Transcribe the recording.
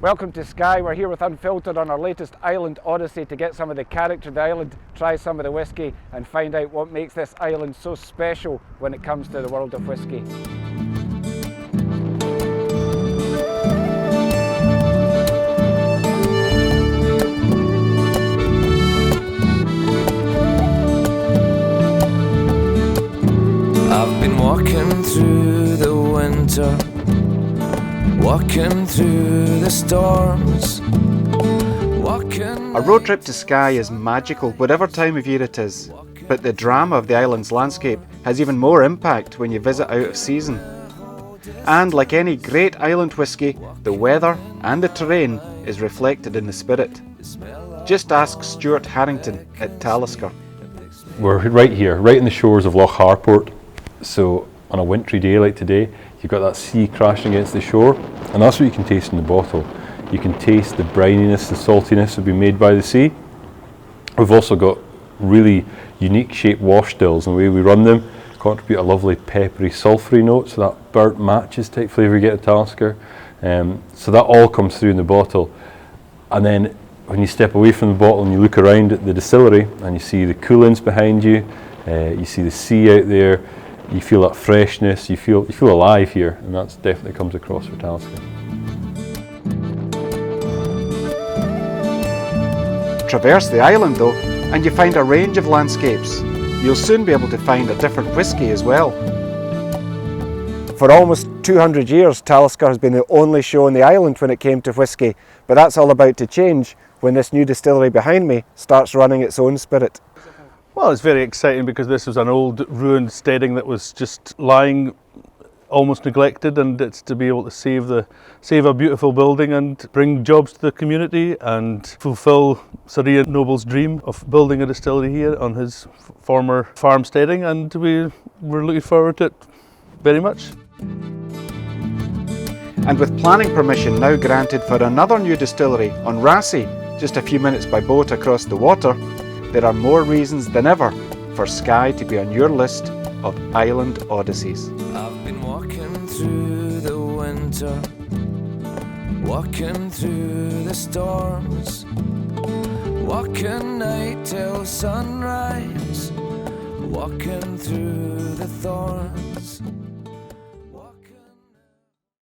Welcome to Skye. We're here with Unfiltered on our latest Island Odyssey to get some of the character of the island, try some of the whisky and find out what makes this island so special when it comes to the world of whisky. I've been walking through the winter, walking through the storms, A road trip to Skye is magical whatever time of year it is, but the drama of the island's landscape has even more impact when you visit out of season. And like any great island whisky, the weather and the terrain is reflected in the spirit. Just ask Stuart Harrington at Talisker. We're right here, right in the shores of Loch Harcourt. So on a wintry day like today, you've got that sea crashing against the shore, and that's what you can taste in the bottle. You can taste the brininess, the saltiness of being made by the sea. We've also got really unique shaped wash stills, and the way we run them contribute a lovely peppery, sulphury note, so that burnt matches type flavour you get at Talisker. So that all comes through in the bottle. And then when you step away from the bottle and you look around at the distillery and you see the coolants behind you, you see the sea out there, you feel that freshness, you feel alive here, and that definitely comes across for Talisker. Traverse the island though, and you find a range of landscapes. You'll soon be able to find a different whisky as well. For almost 200 years, Talisker has been the only show on the island when it came to whisky, but that's all about to change when this new distillery behind me starts running its own spirit. Well, it's very exciting because this was an old ruined steading that was just lying almost neglected, and it's to be able to save a beautiful building and bring jobs to the community and fulfil Sir Ian Noble's dream of building a distillery here on his former farm steading, and we're looking forward to it very much. And with planning permission now granted for another new distillery on Rassay, just a few minutes by boat across the water, there are more reasons than ever for Skye to be on your list of Island Odysseys. I've been walking through the winter, walking through the storms, walking night till sunrise, walking through the thorns.